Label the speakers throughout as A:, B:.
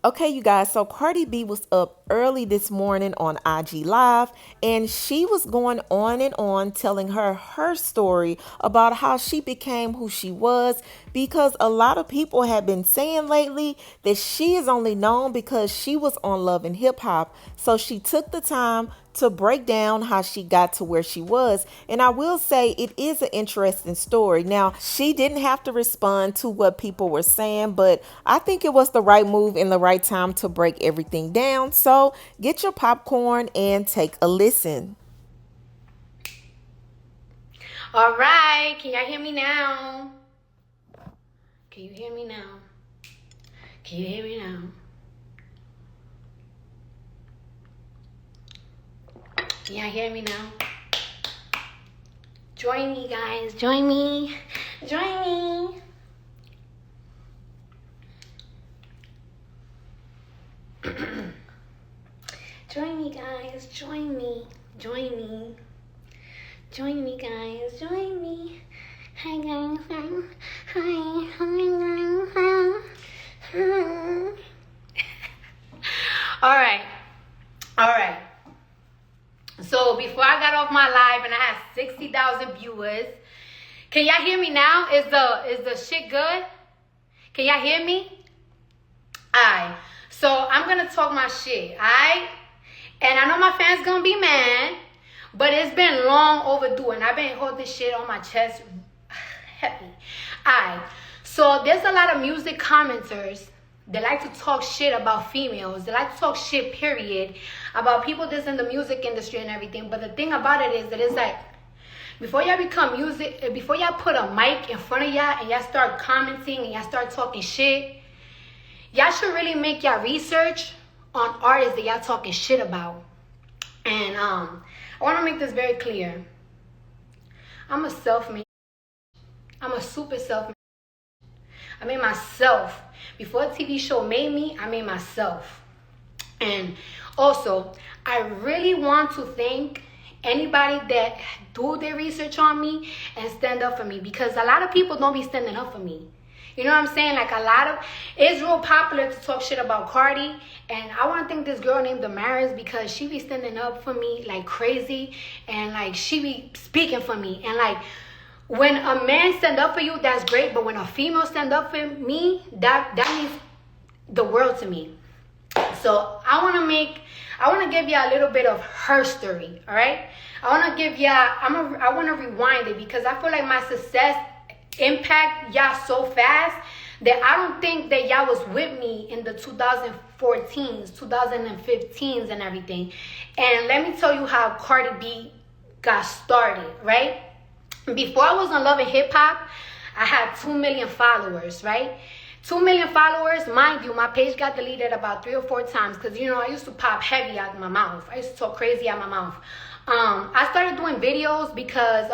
A: Okay, you guys, so Cardi B was up early this morning on IG Live, and she was going on and on telling her story about how she became who she was, because a lot of people have been saying lately that she is only known because she was on Love and Hip Hop. So she took the time to break down how she got to where she was. And I will say it is an interesting story. Now, she didn't have to respond to what people were saying, but I think it was the right move in the right time to break everything down. So get your popcorn and take a listen.
B: All right, can y'all hear me now? Can you hear me now? Can you hear me now? Can y'all hear me now? Join me, guys. Join me. Join me. Join me, guys. Join me. Join me. Join me, guys. Join me. Hi, guys. Hi. All right. All right. So before I got off my live and I had 60,000 viewers, can y'all hear me now? Is the shit good? Can y'all hear me? Alright. So I'm gonna talk my shit. Alright? And I know my fans gonna be mad, but it's been long overdue and I've been holding shit on my chest heavy. Alright. So there's a lot of music commenters. They like to talk shit about females. They like to talk shit, period, about people that's in the music industry and everything. But the thing about it is that it's like, before y'all become music, before y'all put a mic in front of y'all and y'all start commenting and y'all start talking shit, y'all should really make y'all research on artists that y'all talking shit about. And I want to make this very clear. I'm a self-made. I'm a super self-made. I made myself. Before a TV show made me, I made myself. And also, I really want to thank anybody that do their research on me and stand up for me, because a lot of people don't be standing up for me. You know what I'm saying? Like, it's real popular to talk shit about Cardi, and I want to thank this girl named Damaris, because she be standing up for me like crazy, and like she be speaking for me. And like, when a man stand up for you, that's great. But when a female stand up for me, that means the world to me. So I want to give y'all a little bit of her story. All right. I want to give y'all, I want to rewind it, because I feel like my success impact y'all so fast that I don't think that y'all was with me in the 2014s, 2015s and everything. And let me tell you how Cardi B got started, right? Before I was on Love and Hip Hop, I had 2 million followers, right? 2 million followers. Mind you, my page got deleted about 3 or 4 times because, you know, I used to pop heavy out of my mouth. I used to talk crazy out of my mouth. I started doing videos because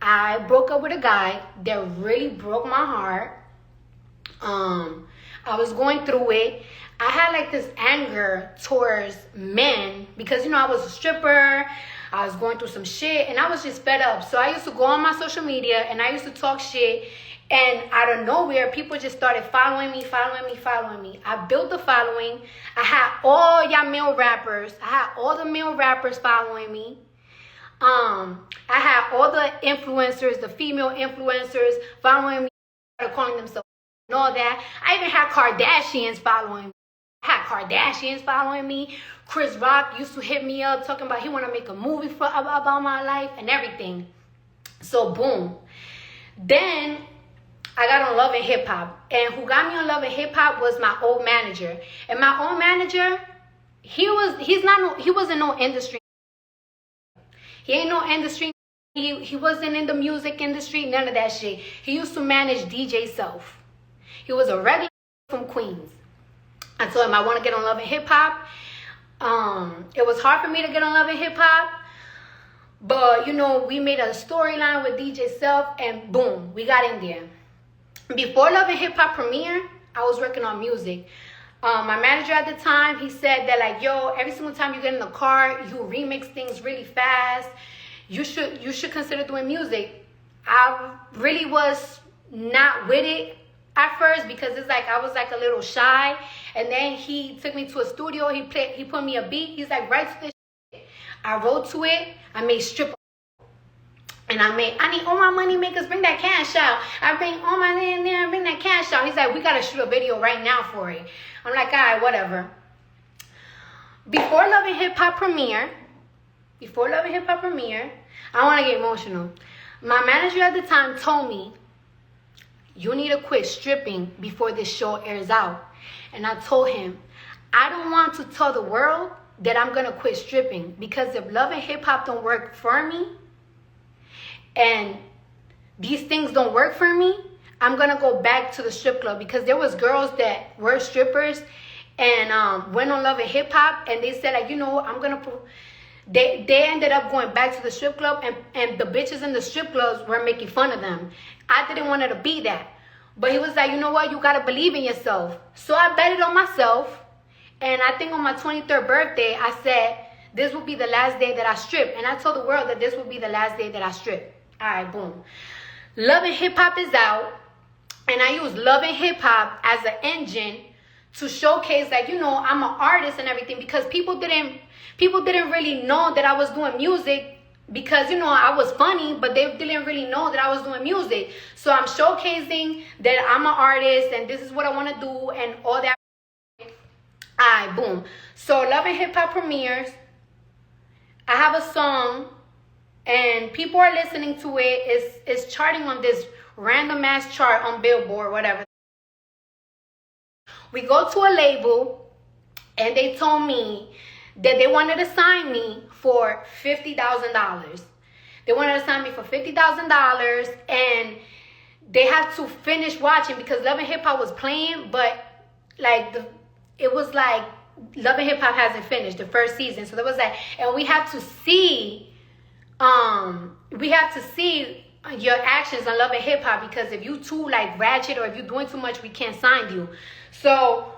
B: I broke up with a guy that really broke my heart. I was going through it. I had like this anger towards men because, you know, I was a stripper. I was going through some shit and I was just fed up. So I used to go on my social media and I used to talk shit. And out of nowhere, people just started following me. I built the following. I had all y'all male rappers. I had all the male rappers following me. I had all the influencers, the female influencers following me, calling themselves and all that. I even had Kardashians following me. Chris Rock used to hit me up talking about he want to make a movie about my life and everything. So boom. Then I got on Love and Hip Hop. And who got me on Love and Hip Hop was my old manager. And my old manager, he wasn't no industry. He ain't no industry. He wasn't in the music industry, none of that shit. He used to manage DJ Self. He was a regular from Queens. I told him I want to get on Love and Hip Hop. It was hard for me to get on Love and Hip Hop. But, you know, we made a storyline with DJ Self and boom, we got in there. Before Love and Hip Hop premiere, I was working on music. My manager at the time, he said that like, yo, every single time you get in the car, you remix things really fast. You should consider doing music. I really was not with it. at first because it's like I was like a little shy. And then he took me to a studio. He put me a beat. He's like, write to this shit. I wrote to it. I made strip. And I need all my money makers, bring that cash out. I bring all my money in there, bring that cash out. He's like, we got to shoot a video right now for it. I'm like, all right, whatever. Before Love and Hip Hop premiere, I want to get emotional. My manager at the time told me, you need to quit stripping before this show airs out. And I told him, I don't want to tell the world that I'm going to quit stripping, because if Love and Hip Hop don't work for me, and these things don't work for me, I'm going to go back to the strip club. Because there was girls that were strippers and went on Love and Hip Hop, and they said, like, you know what, I'm going to... They ended up going back to the strip club, and the bitches in the strip clubs were making fun of them. I didn't want it to be that. But he was like, you know what, you got to believe in yourself. So I betted on myself, and I think on my 23rd birthday, I said, this will be the last day that I strip. And I told the world that this will be the last day that I strip. All right, boom. Love and Hip Hop is out, and I use Love and Hip Hop as an engine to showcase, like, you know, I'm an artist and everything, because people didn't really know that I was doing music, because, you know, I was funny, but they didn't really know that I was doing music. So I'm showcasing that I'm an artist and this is what I want to do and all that. All right, boom. So Love and Hip Hop premieres. I have a song, and people are listening to it. It's charting on this random ass chart on Billboard, whatever. We go to a label, and they told me that they wanted to sign me for $50,000. They wanted to sign me for $50,000, and they had to finish watching, because Love and Hip Hop was playing, but like it was like Love and Hip Hop hasn't finished the first season. So there was like, and we have to see your actions on Love and Hip Hop, because if you too like ratchet, or if you're doing too much, we can't sign you. So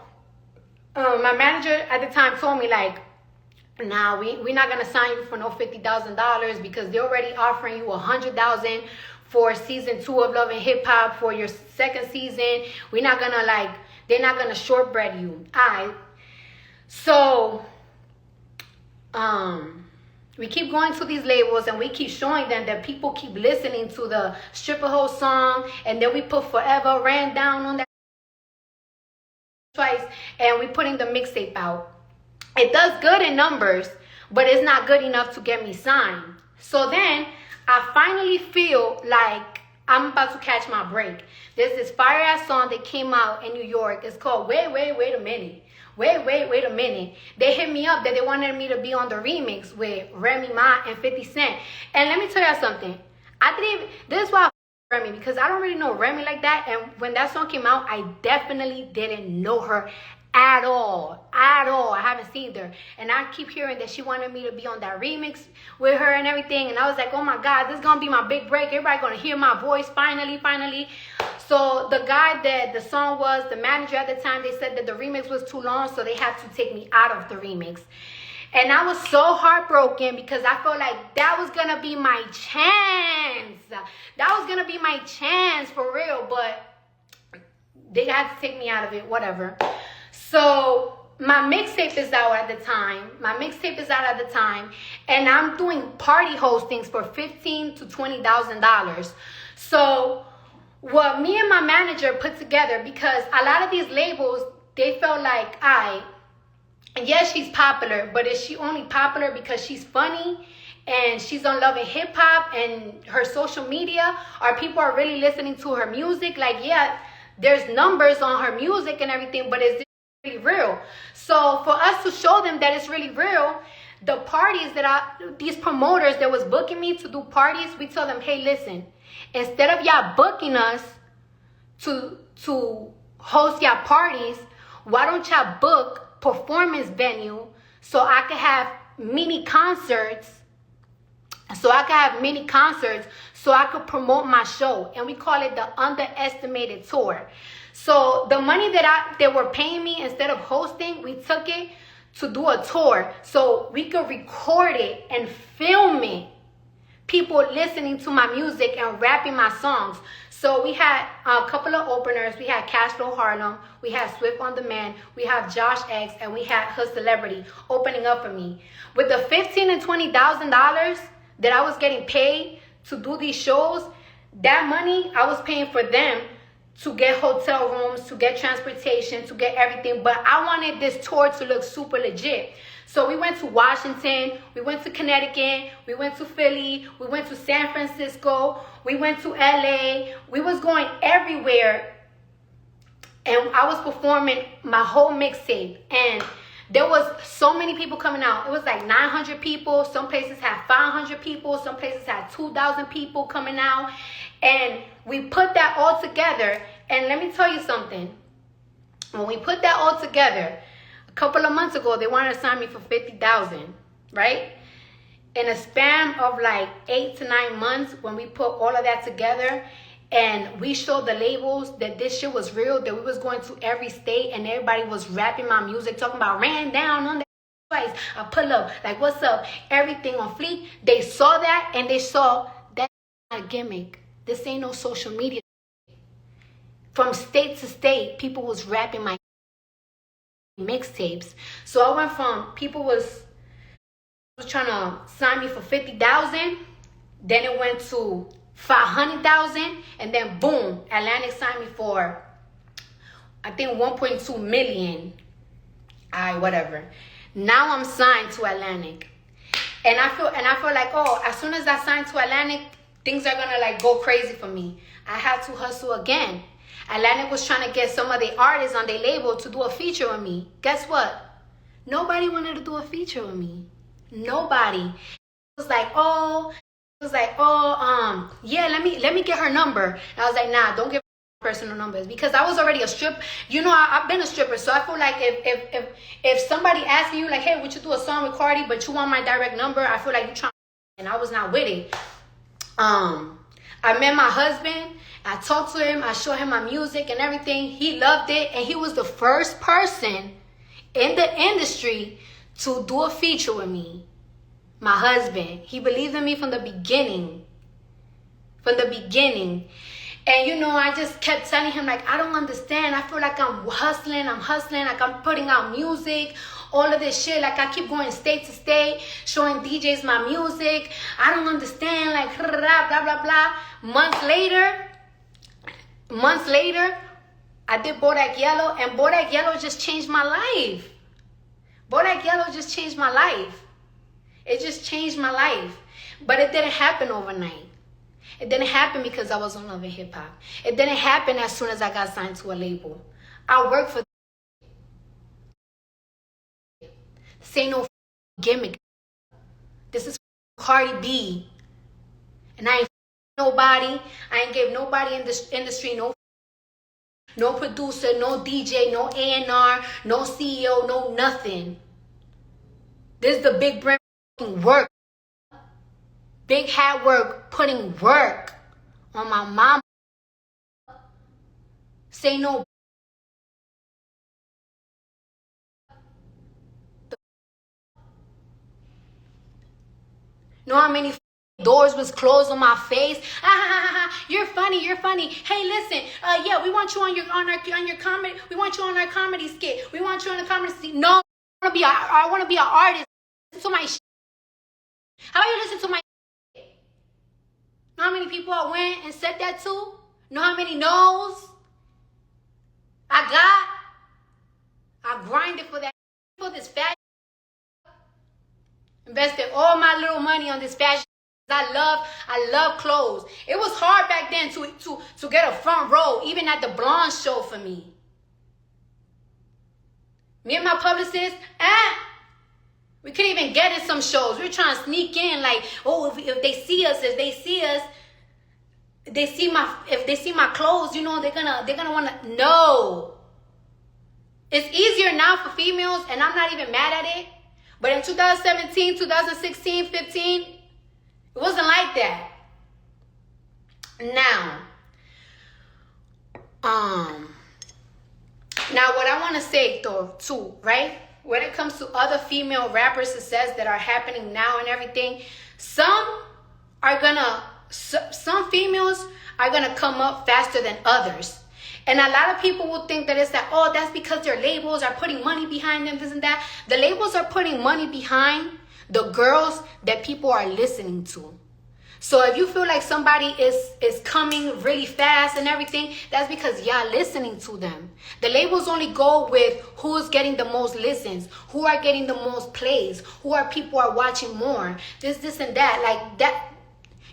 B: my manager at the time told me, like, nah, we're not gonna sign you for no $50,000, because they're already offering you $100,000 for season 2 of Love and Hip Hop for your second season. We're not gonna, like, they're not gonna shortbread you. Alright. So we keep going to these labels, and we keep showing them that people keep listening to the Stripper Hole song, and then we put Forever Ran Down on that twice, and we putting the mixtape out. It does good in numbers, but it's not good enough to get me signed. So then I finally feel like I'm about to catch my break. There's this fire ass song that came out in New York. It's called Wait a Minute. Wait a minute. They hit me up that they wanted me to be on the remix with Remy Ma and 50 Cent. And let me tell you something. This is why I Remy, because I don't really know Remy like that. And when that song came out, I definitely didn't know her at all. I haven't seen her, and I keep hearing that she wanted me to be on that remix with her and everything, and I was like, oh my god, this is gonna be my big break. Everybody gonna hear my voice finally. So the guy that the song was, the manager at the time, they said that the remix was too long, so they had to take me out of the remix. And I was so heartbroken, because I felt like that was gonna be my chance. That was gonna be my chance for real, but they had to take me out of it, whatever. So my mixtape is out at the time. And I'm doing party hostings for $15,000 to $20,000. So what me and my manager put together, because a lot of these labels, they felt like, yes, she's popular, but is she only popular because she's funny and she's on Love and Hip Hop and her social media? Or people are really listening to her music? Like, yeah, there's numbers on her music and everything, but is this really real? So for us to show them that it's really real, the parties these promoters that was booking me to do parties, we tell them, hey, listen, instead of y'all booking us to host y'all parties, why don't y'all book performance venue so I could have mini concerts, so I could promote my show. And we call it the Underestimated Tour. So the money that they were paying me instead of hosting, we took it to do a tour so we could record it and film it. People listening to my music and rapping my songs. So we had a couple of openers. We had Cashflow Harlem, we had Swift on Demand, we have Josh X, and we had Her Celebrity opening up for me. With the $15,000 and $20,000 that I was getting paid to do these shows, that money I was paying for them to get hotel rooms, to get transportation, to get everything. But I wanted this tour to look super legit. So we went to Washington, we went to Connecticut, we went to Philly, we went to San Francisco, we went to LA. We was going everywhere. And I was performing my whole mixtape. And there was so many people coming out. It was like 900 people. Some places had 500 people. Some places had 2,000 people coming out. And we put that all together. And let me tell you something. When we put that all together, a couple of months ago, they wanted to sign me for $50,000, right? In a span of like 8 to 9 months, when we put all of that together, and we showed the labels that this shit was real, that we was going to every state and everybody was rapping my music, talking about ran down on the twice. I pull up, like what's up, everything on fleek. They saw that and they saw that's not a gimmick. This ain't no social media. From state to state, people was rapping my mixtapes. So I went from people was trying to sign me for $50,000, then it went to $500,000, and then boom, Atlantic signed me for I think 1.2 million. Alright, whatever. Now I'm signed to Atlantic. And I feel like, oh, as soon as I sign to Atlantic, things are gonna like go crazy for me. I had to hustle again. Atlantic was trying to get some of the artists on their label to do a feature with me. Guess what? Nobody wanted to do a feature with me. Nobody. It was like, yeah, let me get her number. And I was like, nah, don't give her personal numbers, because I was already a stripper. You know, I've been a stripper, so I feel like if somebody asking you like, hey, would you do a song with Cardi, but you want my direct number, I feel like you trying, and I was not with it. I met my husband. I talked to him. I showed him my music and everything. He loved it, and he was the first person in the industry to do a feature with me. My husband. He believed in me from the beginning. From the beginning. And you know, I just kept telling him like, I don't understand. I feel like I'm hustling, like I'm putting out music, all of this shit. Like I keep going state to state, showing DJs my music. I don't understand, like blah, blah, blah. Months later, I did Bodak Yellow, and Bodak Yellow just changed my life. Bodak Yellow just changed my life. It just changed my life. But it didn't happen overnight. It didn't happen because I was on Love and Hip Hop. It didn't happen as soon as I got signed to a label. I worked for this ain't no gimmick. This is Cardi B. And I ain't nobody. I ain't gave nobody in this industry no producer, no DJ, no A&R, no CEO, no nothing. This is the big brand work. Big hat work, putting work on my mama. Say no. Know how many doors was closed on my face? You're funny. Hey, listen. Yeah, we want you on your comedy. We want you on our comedy skit. We want you on the comedy skit. No, I want to be an artist. Listen to my shit. How about you listen to my shit? Know how many people I went and said that to? Know how many no's I got? I grinded for that, for this fashion. Invested all my little money on this fashion. I love clothes. It was hard back then to get a front row, even at the blonde show for me. Me and my publicist, we couldn't even get in some shows. We were trying to sneak in, like, oh, if they see us, if they see my clothes, you know, they're gonna wanna know. It's easier now for females, and I'm not even mad at it. But in 2017, 2016, 15, it wasn't like that. Now what I want to say though, too, right? When it comes to other female rapper success that are happening now and everything, some are gonna some females are gonna come up faster than others. And a lot of people will think that it's that, oh, that's because their labels are putting money behind them, this and that. The labels are putting money behind the girls that people are listening to. So if you feel like somebody is coming really fast and everything, that's because y'all listening to them. The labels only go with who's getting the most listens, who are getting the most plays, who are people are watching more, this and that. Like that,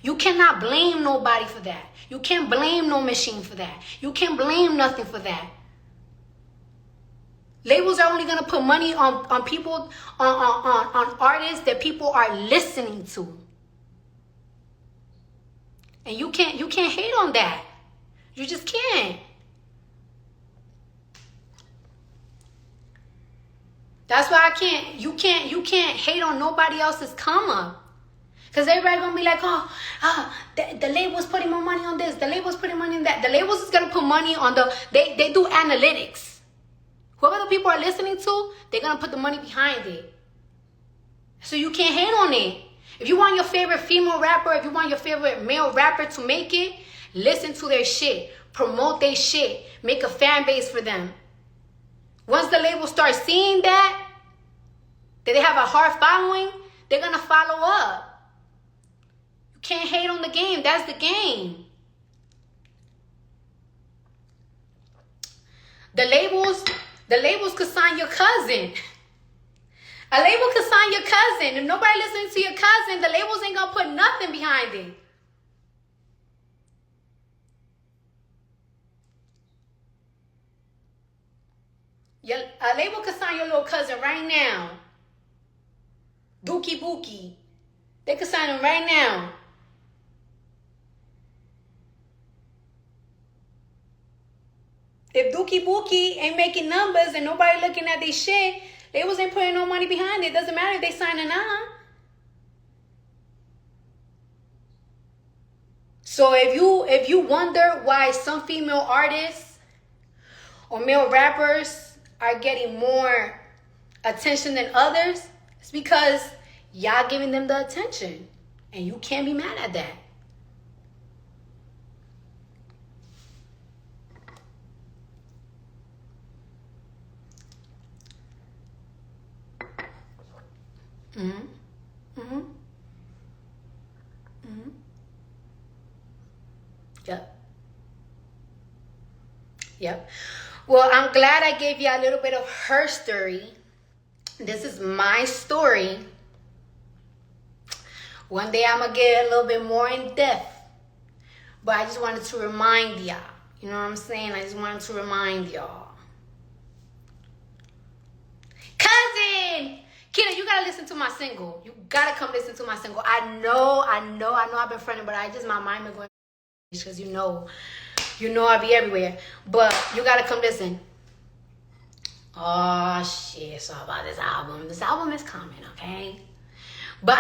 B: you cannot blame nobody for that. You can't blame no machine for that. You can't blame nothing for that. Labels are only gonna put money on people, on artists that people are listening to. And you can't hate on that. You just can't. That's why you can't hate on nobody else's come up. Because everybody gonna be like, the label's putting more money on this, the label's putting money on that. The labels is gonna put money on they do analytics. Whoever the people are listening to, they're gonna put the money behind it. So you can't hate on it. If you want your favorite female rapper, if you want your favorite male rapper to make it, listen to their shit. Promote their shit. Make a fan base for them. Once the label starts seeing that they have a hard following, they're going to follow up. You can't hate on the game. That's the game. The labels could sign your cousin. A label could sign your cousin. If nobody listens to your cousin, the labels ain't gonna put nothing behind it. A label could sign your little cousin right now. Dookie Bookie. They could sign him right now. If Dookie Bookie ain't making numbers and nobody looking at their shit, they wasn't putting no money behind it. Doesn't matter if they signing on. So if you wonder why some female artists or male rappers are getting more attention than others, it's because y'all giving them the attention. And you can't be mad at that. Yep. Well, I'm glad I gave you a little bit of her story. This is my story. One day I'm going to get a little bit more in depth. But I just wanted to remind y'all. You know what I'm saying? I just wanted to remind y'all. Cousin! Kidda, you gotta listen to my single. You gotta come listen to my single. I know I've been fronting, but my mind been going because you know I be everywhere. But you gotta come listen. Oh shit, so about this album. This album is coming, okay? But